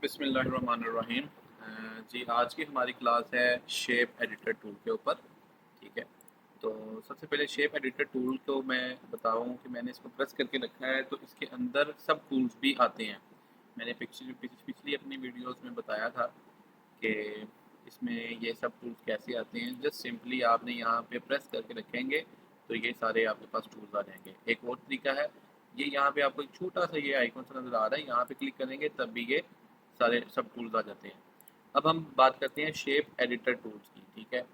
बिस्मिल्लाहिर्रहमानिर्रहीम। जी, आज की हमारी क्लास है शेप एडिटर टूल के ऊपर। ठीक है, तो सबसे पहले शेप एडिटर टूल को मैं बताऊं कि मैंने इसको प्रेस करके रखा है तो इसके अंदर सब टूल्स भी आते हैं। मैंने पिछली अपनी वीडियोस में बताया था कि इसमें ये सब टूल्स कैसे आते हैं। जस्ट सिंपली आपने यहाँ पे प्रेस करके रखेंगे तो ये सारे आपके पास टूल्स आ जाएंगे। एक और तरीका है, ये यहाँ पे आपको एक छोटा सा ये आइकन सा नज़र आ रहा है, यहाँ पे क्लिक करेंगे तब भी ये सारे सब टूल्स आ जाते हैं। अब हम बात करते हैं शेप एडिटर टूल्स की। ठीक है,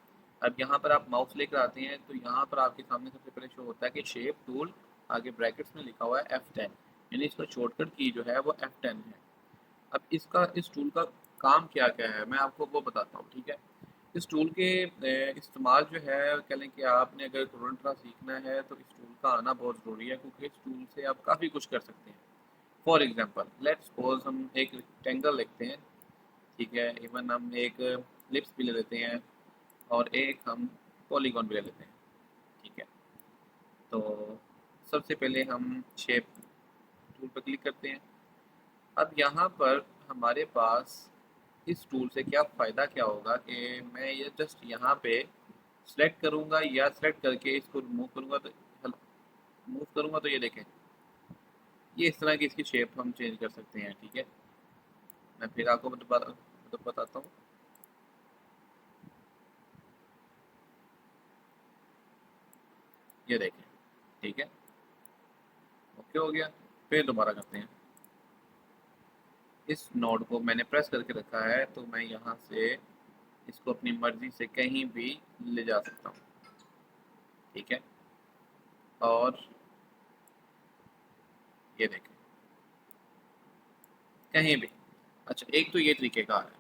अब यहाँ पर आप माउस लेकर आते हैं तो यहाँ पर आपके सामने सबसे पहले शो होता है कि शेप टूल, आगे ब्रैकेट्स में लिखा हुआ है F10, यानी इसका शॉर्टकट की जो है वो F10 है। अब इस टूल का काम क्या क्या है मैं आपको वो बताता हूँ। ठीक है, इस टूल के इस्तेमाल जो है, कह लें कि आपने अगर तुरंत सीखना है तो इस टूल का आना बहुत ज़रूरी है, क्योंकि इस टूल से आप काफ़ी कुछ कर सकते हैं। फॉर एग्जांपल लेट्स सपोज हम एक रेक्टेंगल लिखते हैं। ठीक है, इवन हम एक लिप्स भी ले लेते हैं और एक हम पॉलीगॉन भी ले लेते हैं। ठीक है, तो सबसे पहले हम शेप टूल पर क्लिक करते हैं। अब यहाँ पर हमारे पास इस टूल से क्या फ़ायदा क्या होगा कि मैं ये जस्ट यहाँ पे सेलेक्ट करूँगा या सेलेक्ट करके इसको मूव करूँगा तो ये देखें, ये इस तरह की इसकी शेप हम चेंज कर सकते हैं। ठीक है, मैं फिर आपको बताता हूँ। ये देखें, ठीक है, ओके हो गया। फिर दोबारा करते हैं। इस नोड को मैंने प्रेस करके रखा है तो मैं यहाँ से इसको अपनी मर्जी से कहीं भी ले जा सकता हूँ। ठीक है, और ये देखें कहीं भी। अच्छा, एक तो ये तरीके का है।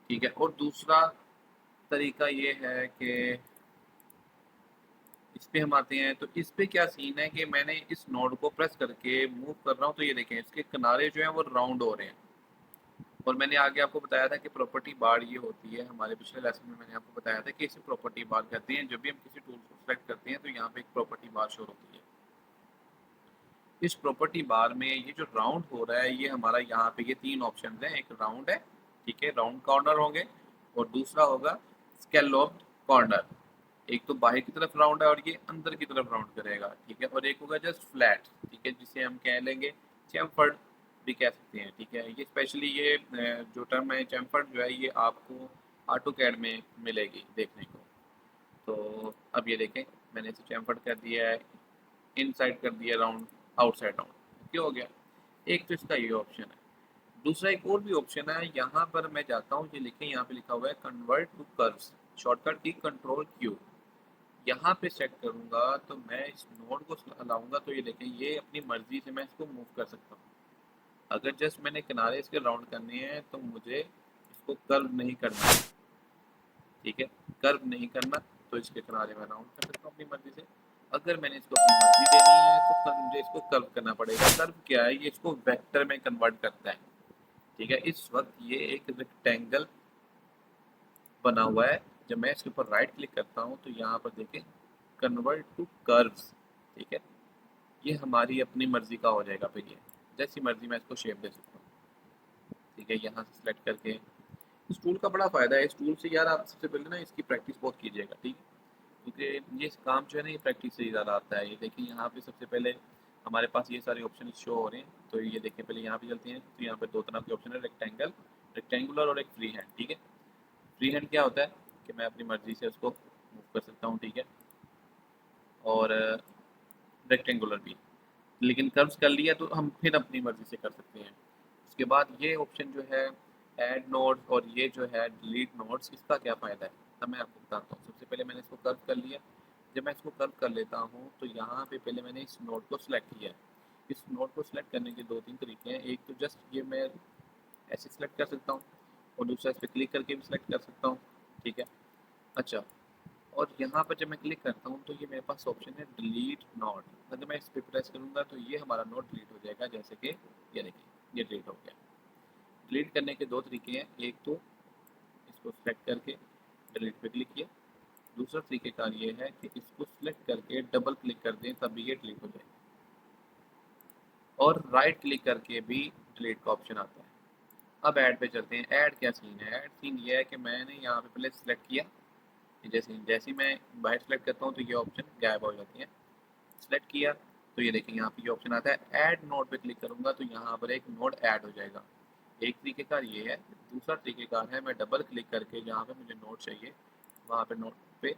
ठीक है, और दूसरा तरीका ये है कि इस पे हम आते हैं तो इस पे क्या सीन है कि मैंने इस नोड को प्रेस करके मूव कर रहा हूँ तो ये देखें इसके किनारे जो हैं वो राउंड हो रहे हैं। और मैंने आगे आपको बताया था कि प्रॉपर्टी बार ये होती है, हमारे पिछले लेसन में मैंने आपको बताया था कि इसे प्रॉपर्टी बार कहते हैं। जब भी हम किसी टूल को सेलेक्ट करते हैं तो यहाँ पे एक प्रॉपर्टी बार शो होती है। इस प्रॉपर्टी बार में ये जो राउंड हो रहा है ये हमारा यहाँ पे ये तीन ऑप्शन हैं। एक राउंड है, ठीक है, राउंड कॉर्नर होंगे, और दूसरा होगा स्कैलोप्ड कॉर्नर। एक तो बाहर की तरफ राउंड है और ये अंदर की तरफ राउंड करेगा। ठीक है, और एक होगा जस्ट फ्लैट। ठीक है, जिसे हम कह लेंगे चैम्फर्ड भी कह सकते हैं। ठीक है, ये स्पेशली ये जो टर्म है चैम्फर्ड जो है ये आपको ऑटो कैड में मिलेगी देखने को। तो अब ये देखें, मैंने इसे चैम्फर्ड कर दिया है, इनसाइड कर दिया राउंड, आउटसाइड राउंड, क्या हो गया। एक तो इसका ये ऑप्शन है। दूसरा एक और भी ऑप्शन है, यहाँ पर मैं जाता हूँ, ये लिखें, यहाँ पे लिखा हुआ है कन्वर्ट टू कर्व्स, शॉर्टकट की कंट्रोल क्यू। यहाँ पे सेट करूँगा तो मैं इस नोड को लाऊंगा तो ये देखें ये अपनी मर्जी से मैं इसको मूव कर सकता हूँ। अगर जस्ट मैंने किनारे इसके राउंड करने हैं तो मुझे इसको कर्व नहीं करना है। ठीक है, कर्व नहीं करना तो इसके किनारे में राउंड कर सकता हूँ अपनी मर्जी से। अगर मैंने इसको अपनी मर्जी देनी है तो मुझे इसको कर्व करना पड़ेगा। कर्व क्या है, ये इसको वेक्टर में कन्वर्ट करता है। ठीक है, इस वक्त ये एक रेक्टेंगल बना हुआ है। जब मैं इसके ऊपर राइट क्लिक करता हूँ तो यहाँ पर देखें कन्वर्ट टू कर्व्स। ठीक है, ये हमारी अपनी मर्जी का हो जाएगा। फिर ये जैसी मर्जी मैं इसको शेप दे सकता हूँ। ठीक है, यहाँ से सिलेक्ट करके इस टूल का बड़ा फ़ायदा है। इस टूल से यार आप सबसे पहले ना इसकी प्रैक्टिस बहुत कीजिएगा। ठीक है, क्योंकि ये काम जो है ना ये प्रैक्टिस से ही ज़्यादा आता है। ये देखिए यहाँ पे सबसे पहले हमारे पास ये सारे ऑप्शन शो हो रहे हैं। तो ये देखिए पहले यहाँ पे चलते हैं तो यहाँ पे दो तरह के ऑप्शन है, रेक्टेंगल, रेक्टेंगुलर और एक फ्री हैंड। ठीक है, फ्री हैंड क्या होता है कि मैं अपनी मर्ज़ी से उसको मूव कर सकता हूँ। ठीक है, और रेक्टेंगुलर भी, लेकिन कर्व्स कर लिया तो हम फिर अपनी मर्ज़ी से कर सकते हैं। उसके बाद ये ऑप्शन जो है ऐड नोड्स और ये जो है डिलीट नोड्स, इसका क्या फ़ायदा है अब मैं आपको बताता हूँ। सबसे पहले मैंने इसको कर्व कर लिया। जब मैं इसको कर्व कर लेता हूँ तो यहाँ पे पहले मैंने इस नोड को सिलेक्ट किया है। इस नोड को सिलेक्ट करने के दो तीन तरीके हैं। एक तो जस्ट ये मैं ऐसे सिलेक्ट कर सकता हूँ, और दूसरा इस पर क्लिक करके भी सिलेक्ट कर सकता हूँ। ठीक है, अच्छा, और यहाँ पर जब मैं क्लिक करता हूँ तो ये मेरे पास ऑप्शन है डिलीट नोड। अगर मैं इस पर प्रेस करूँगा तो ये हमारा नोड डिलीट हो जाएगा। जैसे कि ये देखिए ये डिलीट हो गया। डिलीट करने के दो तरीके हैं, एक तो इसको सिलेक्ट करके डिलीट पे क्लिक किया, दूसरा तरीकेकार ये है कि इसको सिलेक्ट करके डबल क्लिक कर दें तभी ये डिलीट हो जाएगा, और राइट क्लिक करके भी डिलीट का ऑप्शन आता है। अब ऐड पे चलते हैं। ऐड क्या सीन है? ऐड सीन ये है कि मैंने यहाँ पे पहले सेलेक्ट किया, जैसे जैसे ही मैं बाहर सेलेक्ट करता हूँ तो ये ऑप्शन गायब हो जाती है। सेलेक्ट किया तो ये देखिए यहाँ पे ये ऑप्शन आता है ऐड नोड पे क्लिक करूँगा तो यहाँ पर एक नोड ऐड हो जाएगा। एक तरीकेकार ये है। दूसरा तरीकेकार है मैं डबल क्लिक करके जहाँ पे मुझे नोड चाहिए वहाँ पे नोड पे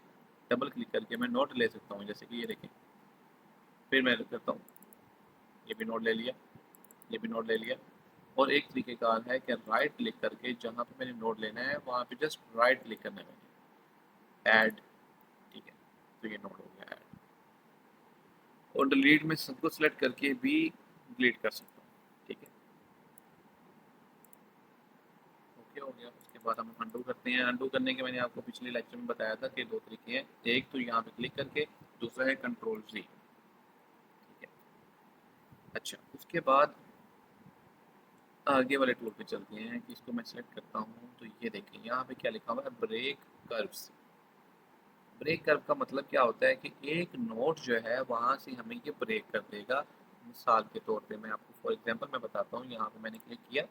डबल क्लिक करके मैं नोड ले सकता हूँ, जैसे कि ये देखें। फिर मैं करता हूँ, ये भी नोड ले लिया, ये भी नोड ले लिया। और एक तरीकेकार है कि राइट क्लिक करके जहाँ पे मैंने नोड लेना है वहाँ पे जस्ट राइट क्लिक करना है मैंने, ऐड। ठीक है, तो ये नोड हो गया ऐड। और डिलीट में सबको सिलेक्ट करके भी डिलीट कर सकता हूँ। ठीक है, ओके हो गया। उसके बाद हम अंडू करते हैं। अंडू करने के मैंने आपको पिछले लेक्चर में बताया था कि दो तरीके हैं, एक तो यहाँ पे क्लिक करके, दूसरा है कंट्रोल Z। ठीक है, अच्छा उसके बाद आगे वाले टूल पे चलते हैं कि इसको मैं सेलेक्ट करता हूँ तो ये देखें यहाँ पे क्या लिखा हुआ है, ब्रेक कर्व्स। ब्रेक कर्व का मतलब क्या होता है कि एक नोट जो है वहाँ से हमें ये ब्रेक कर देगा। मिसाल के तौर पे मैं आपको फॉर एग्जांपल मैं बताता हूँ, यहाँ पे मैंने क्लिक किया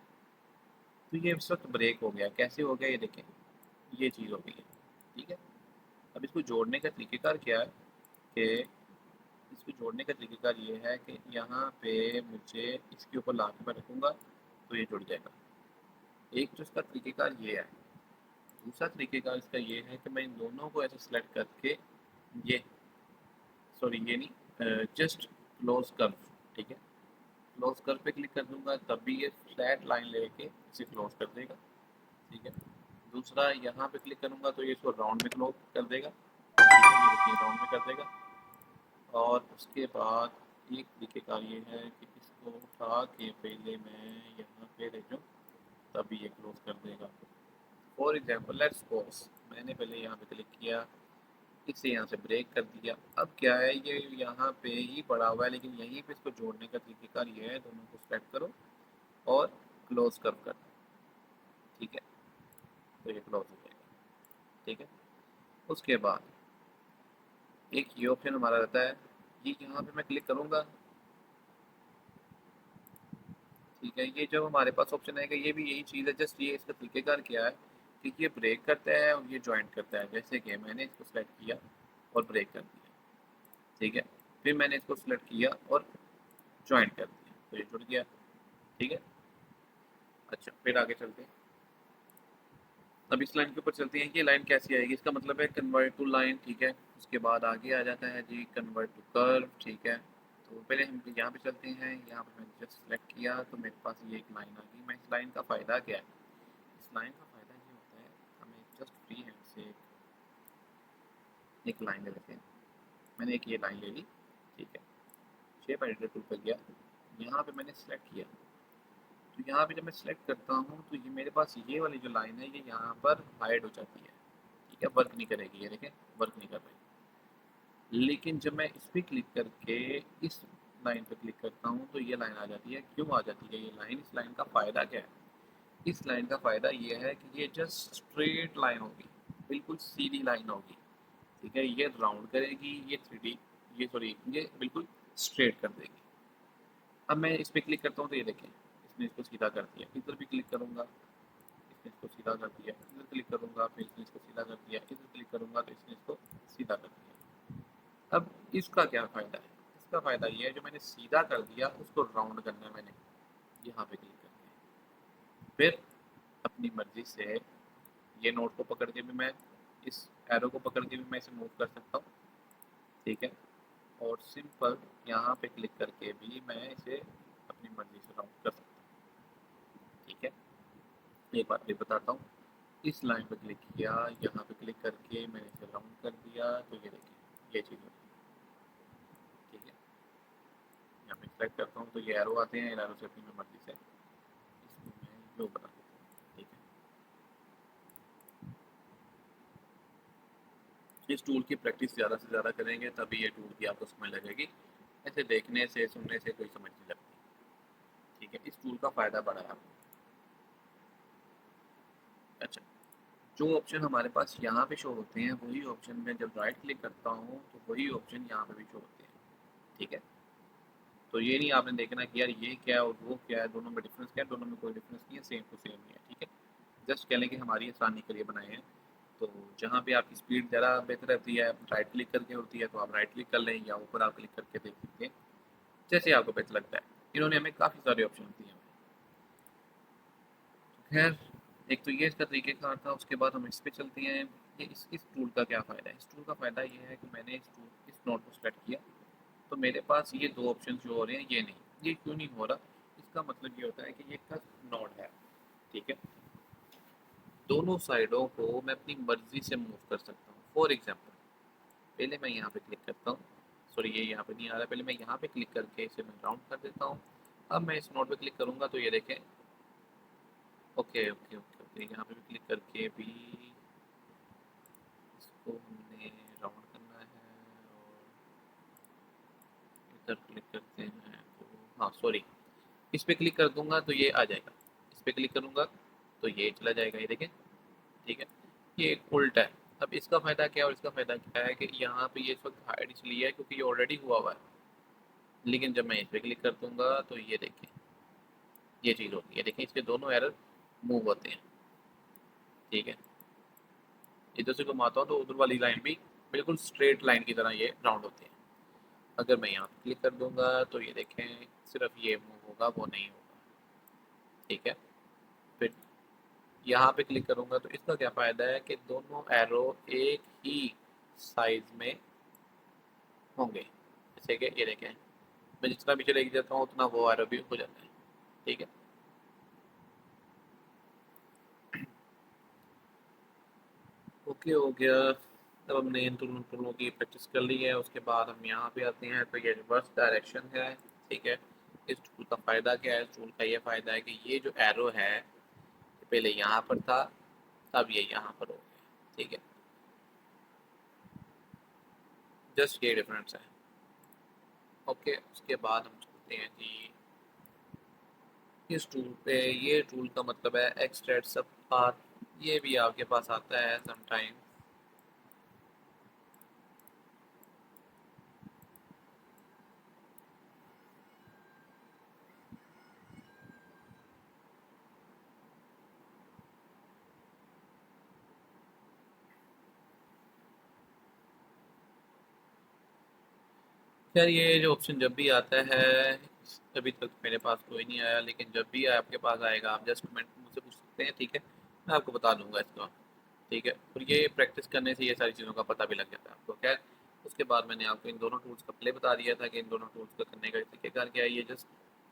तो ये इस वक्त ब्रेक हो गया। कैसे हो गया ये देखें, ये चीज़ हो गई है। ठीक है, अब इसको जोड़ने का तरीकेकार क्या है कि इसको जोड़ने का तरीकेकार ये है कि यहाँ पे मुझे इसके ऊपर ला के मैं रखूँगा तो ये जुड़ जाएगा। एक तो इसका तरीकेकार ये है। दूसरा तरीकेकार इसका ये है कि मैं इन दोनों को ऐसे सेलेक्ट करके ये, सॉरी ये नहीं, जस्ट क्लोज कर्व। ठीक है, क्लोज कर्व पे क्लिक कर दूंगा तब भी ये फ्लैट लाइन लेके इसे क्लोज कर देगा। ठीक है, दूसरा यहाँ पे क्लिक करूंगा तो ये इसको राउंड में क्लोज कर देगा। ठीक है, ये देखिए राउंड में कर देगा। और उसके बाद एक तरीकेकार ये है कि इसको उठा के पहले मैं यहाँ पे ले जाऊँ तभी ये क्लोज कर देगा। फॉर एग्जाम्पल लेट्स सपोज मैंने पहले यहाँ पे क्लिक किया, इसे यहाँ से ब्रेक कर दिया। अब क्या है, ये यहाँ पे ही पड़ा हुआ है लेकिन यहीं पे इसको जोड़ने का तरीकेकार ये है, दोनों को सेलेक्ट करो और क्लोज कर। ठीक है, तो ये क्लोज हो जाएगा। ठीक है, उसके बाद एक ये ऑप्शन हमारा रहता है, ये यहाँ पे मैं क्लिक करूँगा। ठीक है, ये जो हमारे पास ऑप्शन है कि ये भी यही चीज़ है, जस्ट ये इसका तरीकेकार क्या है कि ये ब्रेक करता है और ये ज्वाइंट करता है। जैसे कि मैंने इसको सेलेक्ट किया और ब्रेक कर दिया। ठीक है, फिर मैंने इसको सेलेक्ट किया और ज्वाइंट कर दिया तो ये जुड़ गया। ठीक है, अच्छा फिर आगे चलते हैं। अब इस लाइन के ऊपर चलते हैं कि लाइन कैसी आएगी। इसका मतलब है कन्वर्ट टू लाइन। ठीक है, उसके बाद आगे आ जाता है जी कन्वर्ट टू कर्व। ठीक है, तो पहले हम यहाँ पे चलते हैं। यहाँ पे मैंने जस्ट सेलेक्ट किया तो मेरे पास ये एक लाइन आ गई। मैं इस लाइन का फ़ायदा क्या है, इस लाइन का फ़ायदा ये होता है, हमें जस्ट फ्री हैंड से एक लाइन ले लेते हैं। मैंने एक ये लाइन ले ली। ठीक है, शेप एडिटर टूल पर गया, यहाँ पे मैंने सेलेक्ट किया तो यहाँ पे जब मैं सेलेक्ट करता हूँ तो ये मेरे पास ये वाली जो लाइन है ये यहाँ पर हाइड हो जाती है। ठीक है, वर्क नहीं करेगी, ये देखें वर्क नहीं कर रही। लेकिन जब मैं इस पर क्लिक करके इस लाइन पर क्लिक करता हूँ तो ये लाइन आ जाती है। क्यों आ जाती है ये लाइन? इस लाइन का फ़ायदा क्या है? इस लाइन का फ़ायदा ये है कि ये जस्ट स्ट्रेट लाइन होगी, बिल्कुल सीधी लाइन होगी। ठीक है, ये राउंड करेगी, ये 3D, ये सॉरी ये बिल्कुल स्ट्रेट कर देगी। अब मैं इस पर क्लिक करता हूँ तो ये देखें इसने इसको सीधा कर दिया। इधर भी क्लिक करूँगा, इसने इसको सीधा कर दिया। इधर क्लिक करूँगा फिर इसने इसको सीधा कर दिया। इधर क्लिक करूँगा तो इसने इसको सीधा कर दिया। अब इसका क्या फ़ायदा है? इसका फ़ायदा ये है जो मैंने सीधा कर दिया उसको राउंड करना है मैंने यहाँ पे क्लिक करके। फिर अपनी मर्ज़ी से ये नोट को पकड़ के भी मैं इस एरो को पकड़ के भी मैं इसे मूव कर सकता हूँ। ठीक है, और सिंपल यहाँ पे क्लिक करके भी मैं इसे अपनी मर्ज़ी से राउंड कर सकता हूँ। ठीक है, एक बात फिर बताता हूँ। इस लाइन पे क्लिक किया, यहाँ पे क्लिक करके मैंने इसे राउंड कर दिया तो ये देखिए ये चीज़ होगी। ठीक है, यहाँ पे सेलेक्ट करता हूँ तो ये एरो आते हैं, एरो से अपनी मैं मर्ज़ी से इसको मैं लो बना देता हूँ। ठीक है, इस टूल की प्रैक्टिस ज़्यादा से ज़्यादा करेंगे तभी ये टूल की आपको समझ लगेगी। ऐसे देखने से सुनने से कोई समझ नहीं लगती। ठीक है, इस टूल का फ़ायदा बड़ा है आपको। अच्छा, जो ऑप्शन हमारे पास यहाँ पे शो होते हैं वही ऑप्शन में जब राइट क्लिक करता हूँ तो वही ऑप्शन यहाँ पे भी शो होते हैं। ठीक है, तो ये नहीं आपने देखना कि यार ये क्या है और वो क्या है, दोनों में डिफरेंस क्या है, दोनों में कोई डिफरेंस नहीं है, सेम टू सेम ही है, ठीक है। जस्ट कह लें कि हमारी आसानी के लिए बनाए हैं। तो जहाँ पे आपकी स्पीड ज़्यादा बेहतर रहती है, राइट क्लिक करके होती है, तो आप राइट क्लिक कर लें या ऊपर आप क्लिक करके देख सकते हैं, जैसे आपको बेहतर लगता है। इन्होंने हमें काफ़ी सारे ऑप्शन दिए हैं। खैर, एक तो ये इसका तरीक़ेकार था, उसके बाद हम इस पे चलते हैं। ये इस टूल का क्या फ़ायदा है? इस टूल का फ़ायदा ये है कि मैंने इस नोट को सेलेक्ट किया, तो मेरे पास ये 2 ऑप्शंस जो हो रहे हैं ये नहीं। ये क्यों नहीं हो रहा? इसका मतलब ये होता है कि ये कस्प नोड है, ठीक है? दोनों साइडों को मैं अपनी मर्ज़ी से मूव कर सकता हूँ। फॉर एग्ज़ाम्पल, पहले मैं यहाँ पे क्लिक करता हूँ, सॉरी ये यहाँ पे नहीं आ रहा, पहले मैं यहाँ पे क्लिक करके इसे मैं राउंड कर देता हूँ। अब मैं इस नोड पे क्लिक करूँगा तो ये देखें, ओके, ओके, ओके, ओके, यहाँ पे भी क्लिक करके भी इसको हमने राउंड करना है और इधर क्लिक करते हैं तो हाँ सॉरी, इस पे क्लिक कर दूंगा तो ये आ जाएगा, इस पे क्लिक करूंगा तो ये चला जाएगा, ये देखें, ठीक है। ये एक उल्टा है। अब इसका फ़ायदा क्या है और इसका फ़ायदा क्या है कि यहाँ पे ये इस वक्त हाइड इसलिए है क्योंकि ये ऑलरेडी हुआ हुआ है, लेकिन जब मैं इस पे क्लिक कर दूंगा तो ये देखें, ये चीज़ होती है, देखें इसके दोनों एरर मूव होते हैं, ठीक है। इधर से घुमाता हूँ तो उधर वाली लाइन भी बिल्कुल स्ट्रेट लाइन की तरह ये राउंड होती है। अगर मैं यहाँ पे क्लिक कर दूंगा तो ये देखें सिर्फ ये मूव होगा, वो नहीं होगा, ठीक है। फिर यहाँ पे क्लिक करूंगा तो इसका क्या फ़ायदा है कि दोनों एरो एक ही साइज में होंगे, जैसे कि ये देखें मैं जितना पीछे लेके जाता हूँ उतना वो एरो भी हो जाता है, ठीक है। ओके हो गया। अब हमने इन दोनों टूलों की प्रैक्टिस कर ली है, उसके बाद हम यहाँ पे आते हैं तो ये रिवर्स डायरेक्शन है, ठीक है। इस टूल का फ़ायदा क्या है? इस टूल का ये फ़ायदा है कि ये जो एरो है पहले यहाँ पर था, अब ये यहाँ पर हो गया, ठीक है। जस्ट ये डिफरेंस है। ओके, उसके बाद हम चलते हैं जी इस टूल पे। ये टूल का मतलब है एक्सट्रैक्ट सब पाथ, ये भी आपके पास आता है समटाइम। खैर ये जो ऑप्शन जब भी आता है, अभी तक मेरे पास कोई नहीं आया, लेकिन जब भी आपके पास आएगा आप जस्ट कमेंट मुझसे पूछ सकते हैं, ठीक है। मैं आपको बता दूंगा इसका, ठीक है। और ये प्रैक्टिस करने से ये सारी चीज़ों का पता भी लग जाता है आपको। खैर, उसके बाद मैंने आपको इन दोनों टूल्स का प्ले बता दिया था कि इन दोनों टूल्स का करने का तरीकेकार क्या है। ये जस्ट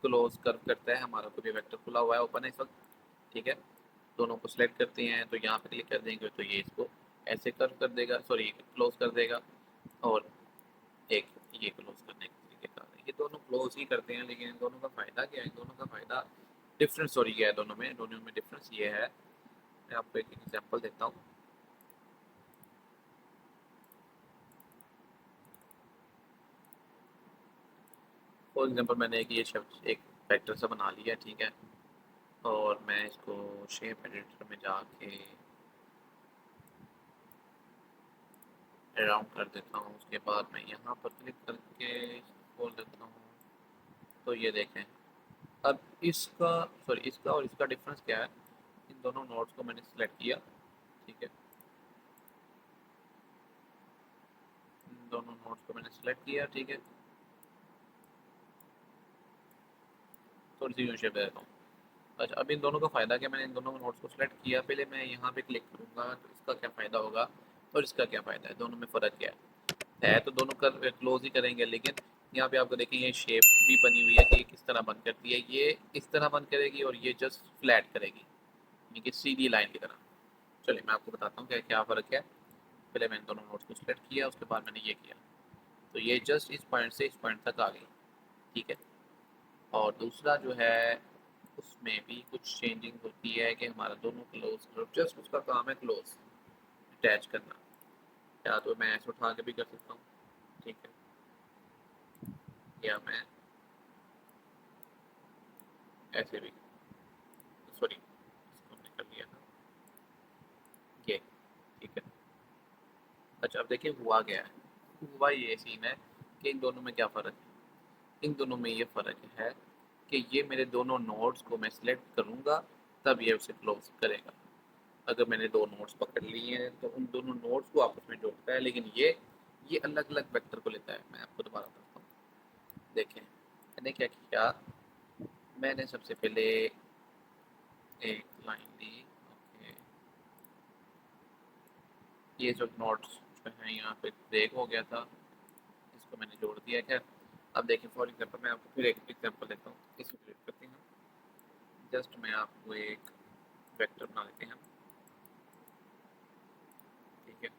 क्लोज कर करता है, हमारा कोई भी वेक्टर खुला हुआ है, ओपन है इस वक्त, ठीक है। दोनों को सिलेक्ट करते हैं तो यहाँ पे क्लिक कर देंगे तो ये इसको ऐसे कर्व कर देगा, सॉरी क्लोज कर देगा। और एक ये क्लोज करने के तरीके का, ये दोनों क्लोज ही करते हैं, लेकिन इन दोनों का फ़ायदा क्या है? इन दोनों का फ़ायदा डिफरेंस, सॉरी क्या है दोनों में डिफरेंस ये है। मैं आपको एक एग्जांपल देता हूँ। फॉर एग्जांपल मैंने एक ये शब्द एक वेक्टर सा बना लिया, ठीक है। और मैं इसको शेप एडिटर में जाके राउंड कर देता हूँ, उसके बाद मैं यहाँ पर क्लिक करके खोल देता हूँ तो ये देखें। अब इसका, सॉरी इसका और इसका डिफरेंस क्या है? इन दोनों नोट्स को मैंने सेलेक्ट किया, ठीक है। इन दोनों नोट्स को मैंने सेलेक्ट किया, ठीक है। थोड़ी सी यूँ शेप दे देता हूँ। अच्छा, अब इन दोनों का फ़ायदा क्या? मैंने इन दोनों नोट्स को सेलेक्ट किया, पहले मैं यहाँ पे क्लिक करूँगा तो इसका क्या फ़ायदा होगा और इसका क्या फ़ायदा है, दोनों में फ़र्क क्या है? तो दोनों कर क्लोज ही करेंगे, लेकिन यहाँ पे आपको देखें ये शेप भी बनी हुई है कि ये किस तरह बंद करती है। ये इस तरह बंद करेगी और ये जस्ट फ्लैट करेगी, यानी कि सीधी लाइन की तरह। चलिए मैं आपको बताता हूँ क्या क्या फ़र्क है। पहले मैंने दोनों नोट्स को सेलेक्ट किया, उसके बाद मैंने ये किया तो ये जस्ट इस पॉइंट से इस पॉइंट तक आ गई, ठीक है। और दूसरा जो है उसमें भी कुछ चेंजिंग होती है कि हमारा दोनों क्लोज, जस्ट उसका काम है क्लोज अटैच करना। या तो मैं ऐसे उठा के भी कर सकता हूँ, ठीक है, या मैं ऐसे भी, सॉरी इसको हमने कर लिया था ये, ठीक है। अच्छा अब देखिए हुआ गया है, हुआ ये सीन है कि इन दोनों में क्या फ़र्क है। इन दोनों में ये फ़र्क है कि ये मेरे दोनों नोड्स को मैं सिलेक्ट करूँगा तब ये उसे क्लोज करेगा। अगर मैंने दो नोड्स पकड़ लिए हैं तो उन दोनों नोड्स को आपस में जोड़ता है, लेकिन ये अलग अलग वेक्टर को लेता है। मैं आपको दोबारा बताता हूँ। देखें मैंने क्या किया, मैंने सबसे पहले एक लाइन ली। ओके, ये जो नोड्स जो है यहाँ पे ब्रेक हो गया था, इसको मैंने जोड़ दिया। खैर अब देखिए फॉर एग्जाम्पल मैं आपको फिर एक एग्जाम्पल देता हूँ, इसको डिलीट करते हैं। जस्ट मैं आपको एक वेक्टर बना लेते हैं, ठीक है।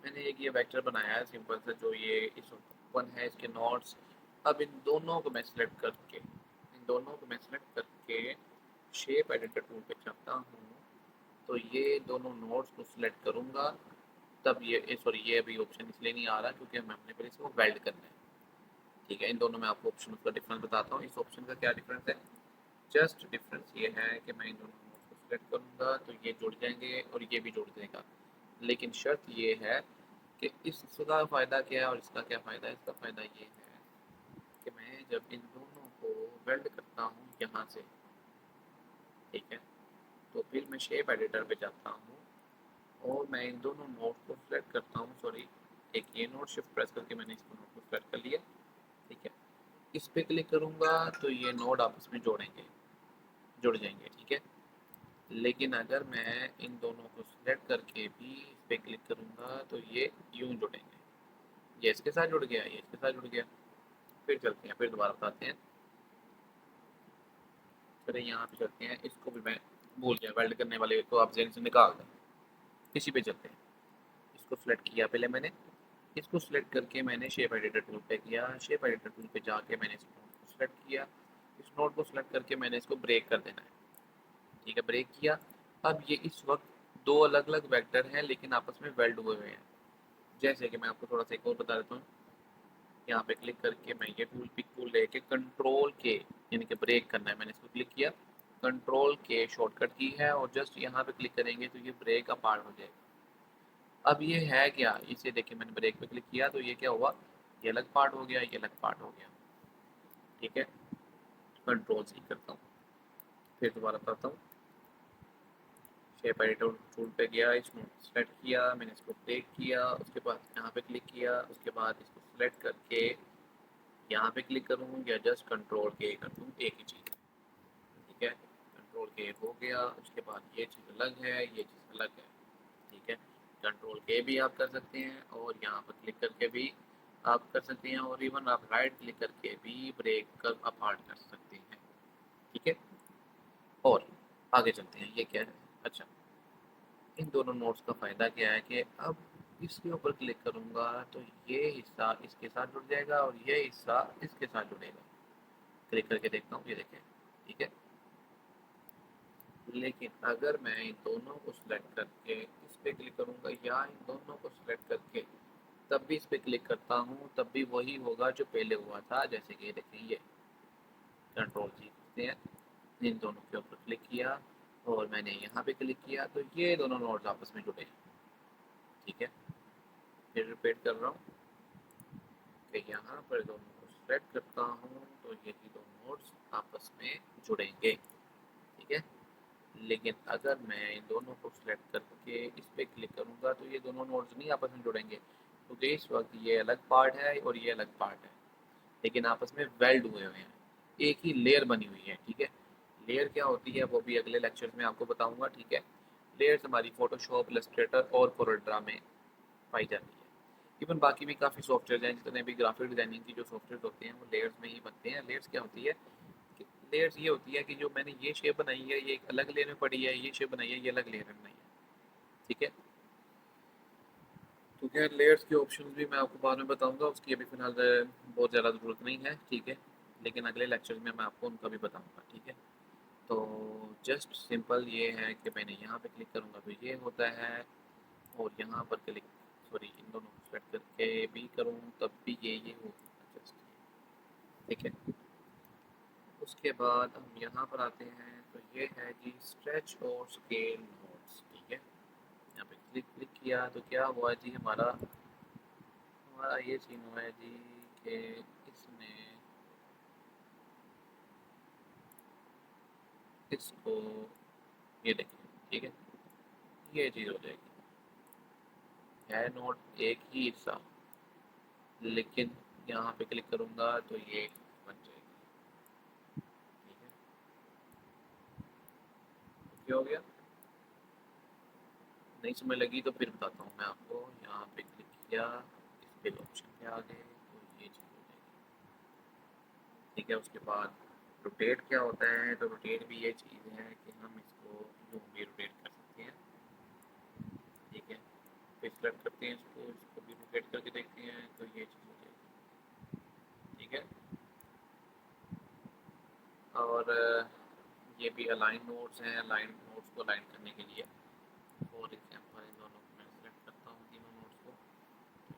मैंने एक ये वेक्टर बनाया है सिंपल सा, जो ये इस वन है इसके नोड्स। अब इन दोनों को मैं सिलेक्ट करके शेप एडिटर टूल पे जाता हूँ, तो ये दोनों नोड्स को सिलेक्ट करूँगा तब ये सॉरी ये अभी ऑप्शन इसलिए नहीं आ रहा क्योंकि हमने पहले इसको वेल्ड करना है, ठीक है। इन दोनों में आपको ऑप्शन का डिफरेंस बताता हूँ। इस ऑप्शन का क्या डिफरेंस है, जस्ट डिफरेंस ये है कि मैं इन दोनों नोड्स को सिलेक्ट करूँगा तो ये जुड़ जाएंगे और ये भी जुड़ जाएगा, लेकिन शर्त ये है कि इसका फ़ायदा क्या है और इसका क्या फ़ायदा है। इसका फ़ायदा ये है कि मैं जब इन दोनों को वेल्ड करता हूँ यहाँ से, ठीक है, तो फिर मैं शेप एडिटर पे जाता हूँ और मैं इन दोनों नोड को सिलेक्ट करता हूँ। सॉरी, एक ये नोड शिफ्ट प्रेस करके मैंने इसको नोड को सिलेक्ट कर लिया, ठीक है। इस पे क्लिक करूँगा तो ये नोड आपस में जुड़ जाएंगे, ठीक है। लेकिन अगर मैं इन दोनों को सिलेक्ट करके भी इस पे क्लिक करूँगा तो ये यूं जुड़ेंगे। ये इसके साथ जुड़ गया, ये इसके साथ जुड़ गया। फिर चलते हैं, फिर दोबारा बताते हैं। चले यहाँ पे चलते हैं, इसको भी मैं भूल गया वेल्ड करने वाले को आप जेन से निकाल दें। इसी पे चलते हैं। इसको सिलेक्ट किया पहले मैंने, इसको सिलेक्ट करके मैंने शेप एडिटर टूल पे किया। शेप एडिटर टूल पे जाके मैंने इस नोड को सिलेक्ट किया। इस नोड को सिलेक्ट करके मैंने इसको ब्रेक कर देना है, ठीक है। ब्रेक किया। अब ये इस वक्त दो अलग अलग वेक्टर हैं लेकिन आपस में वेल्ड हुए हुए हैं। जैसे कि मैं आपको थोड़ा सा एक और बता देता हूँ। यहाँ पे क्लिक करके मैं ये पिक टूल लेके कंट्रोल के यानी कि ब्रेक करना है, मैंने इसको क्लिक किया। कंट्रोल के शॉर्टकट की है और जस्ट यहाँ पे क्लिक करेंगे तो ये ब्रेक का पार्ट हो जाएगा। अब ये है क्या, इसे देखिए मैंने ब्रेक पे क्लिक किया तो ये क्या हुआ, ये अलग पार्ट हो गया, ये अलग पार्ट हो गया, ठीक है। कंट्रोल सी करता हूँ, फिर दोबारा बताता हूँ। शेप एडिटर टूल पे गया, इसमें सेलेक्ट किया, मैंने इसको ब्रेक किया, उसके बाद यहाँ पे क्लिक किया, उसके बाद इसको सिलेक्ट करके यहाँ पे क्लिक करूँ या जस्ट कंट्रोल के कर दूँ, एक ही चीज़, ठीक है। कंट्रोल के हो गया, उसके बाद ये चीज़ अलग है, ये चीज़ अलग है, ठीक है। कंट्रोल के भी आप कर सकते हैं और यहाँ पर क्लिक करके भी आप कर सकते हैं और इवन आप राइट क्लिक करके भी ब्रेक कर अपार्ट कर सकते हैं, ठीक है। और आगे चलते हैं, ये क्या है, अच्छा, इन दोनों नोट्स का फ़ायदा क्या है कि अब इसके ऊपर क्लिक करूँगा तो ये हिस्सा इसके साथ जुड़ जाएगा और ये हिस्सा इसके साथ जुड़ेगा। क्लिक करके देखता हूँ, ये देखें, ठीक है। लेकिन अगर मैं इन दोनों को सिलेक्ट करके इस पे क्लिक करूँगा या इन दोनों को सिलेक्ट करके तब भी इस पे क्लिक करता हूँ तब भी वही होगा जो पहले हुआ था। जैसे कि ये देखें, ये कंट्रोल जी करते हैं, इन दोनों के ऊपर क्लिक किया और मैंने यहाँ पे क्लिक किया तो ये दोनों नोड्स आपस में जुड़े, ठीक है। फिर रिपीट कर रहा हूँ कि यहाँ पर दोनों को सेलेक्ट करता हूँ तो यही दो नोड्स आपस में जुड़ेंगे, ठीक है। लेकिन अगर मैं इन दोनों को सिलेक्ट करके इस पे क्लिक करूँगा तो ये दोनों नोड्स नहीं आपस में जुड़ेंगे क्योंकि इस वक्त ये अलग पार्ट है और ये अलग पार्ट है, लेकिन आपस में वेल्ड हुए हुए हैं, एक ही लेयर बनी हुई है, ठीक है। लेयर क्या होती है वो भी अगले लेक्चर में आपको बताऊंगा, ठीक है। लेयर्स हमारी फोटोशॉप, इलस्ट्रेटर और कोरोड्रा में पाई जाती है। इवन बाकी भी काफ़ी सॉफ्टवेयर हैं, जितने भी ग्राफिक डिजाइनिंग की जो सॉफ्टवेयर होते हैं वो लेयर्स में ही बनते हैं। लेयर्स क्या होती है, लेयर्स ये होती है कि जो मैंने ये शेप बनाई है ये एक अलग लेयर में पड़ी है, ये शेप बनाई है ये अलग लेयर में बनाई है, ठीक है। तो क्या लेयर्स के ऑप्शन भी मैं आपको बाद में बताऊंगा, उसकी अभी फिलहाल बहुत ज़्यादा ज़रूरत नहीं है, ठीक है। लेकिन अगले लेक्चर में मैं आपको उनका भी बताऊंगा, ठीक है। तो जस्ट सिंपल ये है कि मैंने यहाँ पे क्लिक करूँगा तो ये होता है और यहाँ पर क्लिक सॉरी इन दोनों को सेलेक्ट करके भी करूँ तब भी ये होगा, जस्ट, ठीक है। उसके बाद हम यहाँ पर आते हैं तो ये है जी स्ट्रेच और स्केल नोट्स, ठीक है। यहाँ पे क्लिक क्लिक किया तो क्या हुआ जी, हमारा हमारा ये सीन हुआ है जी कि इसमें इसको ये देखिए, ठीक है, ये चीज़ हो जाएगी। है नोट एक ही हिस्सा, लेकिन यहाँ पे क्लिक करूँगा तो ये बन जाएगी। ठीक है, क्या हो गया? नहीं समझ लगी तो फिर बताता हूँ मैं आपको। यहाँ पे क्लिक किया, इस पे ऑप्शन पे आ गए तो ये चीज़ हो जाएगी। ठीक है, उसके बाद रोटेट क्या होता है, तो रोटेट भी ये चीज़ है कि हम इसको यूँ भी रोटेट कर सकते हैं। ठीक है, फिर सेलेक्ट करते हैं इसको भी रोटेट करके देखते हैं तो ये चीज़ हो जाएगी। ठीक है, और ये भी अलाइन नोड्स हैं। अलाइन नोड्स को अलाइन करने के लिए फॉर एग्जांपल इन दोनों को मैं सेलेक्ट करता हूँ, तीनों नोड्स को,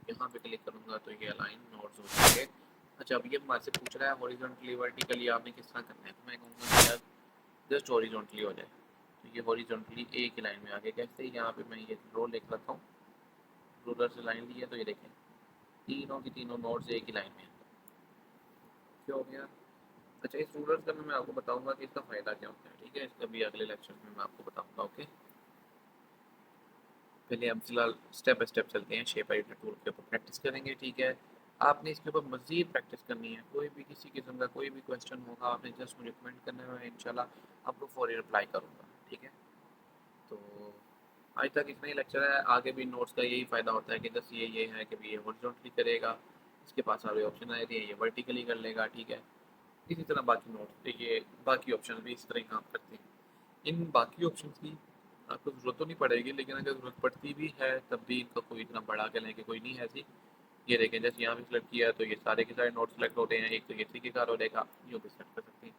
यहाँ पे क्लिक करूँगा तो ये अलाइन नोड्स हो जाएंगे। अच्छा, अब ये हमारे से पूछ रहा है हॉरिजॉन्टली वर्टिकली आपने किस तरह करना है, तो मैं कहूँगा कि यार जस्ट हॉरिजॉन्टली हो जाए। तो ये हॉरिजॉन्टली एक ही लाइन में आ गया। कैसे? यहाँ पे मैं ये रो लिख लेता हूँ, रूलर से लाइन ली है तो ये देखें तीनों की तीनों नोड्स एक ही लाइन में है। क्या हो गया? अच्छा, इस रूलर का मैं आपको बताऊंगा कि इसका फ़ायदा क्या होता है। ठीक है, इसका भी अगले लेक्चर में मैं आपको बताऊंगा। ओके, पहले हम फिलहाल स्टेप बाय स्टेप चलते हैं। शेप एडिटर टूल के ऊपर प्रैक्टिस करेंगे। ठीक है, आपने इसके ऊपर मज़ीद प्रैक्टिस करनी है। कोई भी किसी किस्म का कोई भी क्वेश्चन होगा, आपने जस्ट मुझे कमेंट करना है, इंशाल्लाह आपको फौरी रिप्लाई करूँगा। ठीक है, तो आज तक इतना ही लेक्चर है। आगे भी नोट्स का यही फ़ायदा होता है कि बस ये है कि भी ये हॉरिजॉन्टली करेगा, इसके पास सारे ऑप्शन आए थे, ये वर्टिकली कर लेगा। ठीक है, इसी तरह बाकी नोट्स, ये बाकी ऑप्शन भी इसी तरह ही काम करते हैं। इन बाकी ऑप्शन की आपको ज़रूरत तो नहीं पड़ेगी, लेकिन अगर ज़रूरत पड़ती भी है तब भी इनका कोई इतना बड़ा कहने की कोई नहीं है ऐसी। ये देखें, जैसे यहाँ भी सिलेक्ट किया तो ये सारे के सारे नोट सेलेक्ट होते हैं। एक तो ये थ्री कार हो जाएगा, यूँ भी सेलेक्ट कर सकते हैं।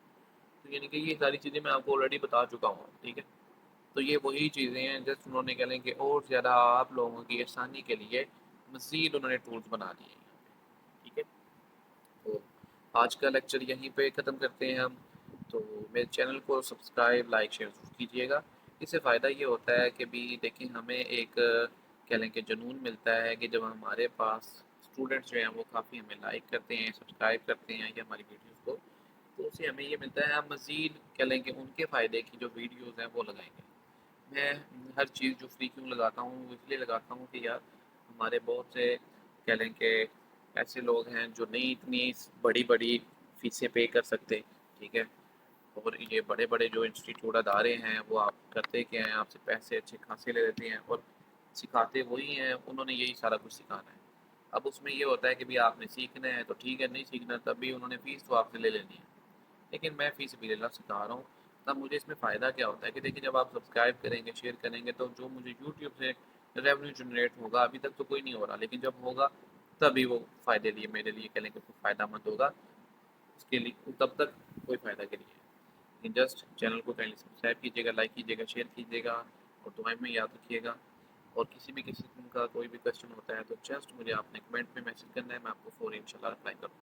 तो यानी कि ये सारी चीज़ें मैं आपको ऑलरेडी बता चुका हूँ। ठीक है, तो ये वही चीज़ें हैं जस्ट उन्होंने कह लें कि और ज़्यादा आप लोगों की आसानी के लिए मज़ीद उन्होंने टूल्स बना दिए हैं यहाँ पे। ठीक है, तो आज का लेक्चर यहीं पे ख़त्म करते हैं हम। तो मेरे चैनल को सब्सक्राइब लाइक शेयर ज़रूर कीजिएगा। इससे फ़ायदा ये होता है कि भी देखिए हमें एक कह लें कि जुनून मिलता है कि जब हमारे पास स्टूडेंट्स जो हैं वो काफ़ी हमें लाइक करते हैं, सब्सक्राइब करते हैं या हमारी वीडियोज़ को, तो उससे हमें ये मिलता है हम मज़ीद कह लें कि उनके फ़ायदे की जो वीडियोज़ हैं वो लगाएंगे। मैं हर चीज़ जो फ्री क्यों लगाता हूँ, वो इसलिए लगाता हूँ कि यार हमारे बहुत से कह लें कि ऐसे लोग हैं जो नहीं इतनी बड़ी बड़ी फीसें पे कर सकते। ठीक है, और ये बड़े बड़े जो इंस्टीट्यूट अदारे हैं वो आप करते क्या हैं, आपसे पैसे अच्छे खासे ले लेते हैं और सिखाते वही हैं, उन्होंने यही सारा कुछ सिखाना है। अब उसमें ये होता है कि भी आपने सीखना है तो ठीक है, नहीं सीखना तब भी उन्होंने फ़ीस तो आपसे ले लेनी है। लेकिन मैं फ़ीस भी लेना सिखा रहा हूँ। तब मुझे इसमें फ़ायदा क्या होता है कि देखिए जब आप सब्सक्राइब करेंगे, शेयर करेंगे, तो जो मुझे यूट्यूब से रेवेन्यू जनरेट होगा, अभी तक तो कोई नहीं हो रहा, लेकिन जब होगा तभी वो फ़ायदे लिए मेरे लिए कह लें कि फ़ायदामंद होगा। उसके लिए तब तक कोई फ़ायदा के लिए है। लेकिन जस्ट चैनल को काइंडली सब्सक्राइब कीजिएगा, लाइक कीजिएगा, शेयर कीजिएगा और दुआएं में याद रखिएगा। और किसी भी किस्म का कोई भी क्वेश्चन होता है तो जस्ट मुझे आपने कमेंट में मैसेज करना है, मैं आपको फ़ौरी इंशाल्लाह रिप्लाई करूँगा।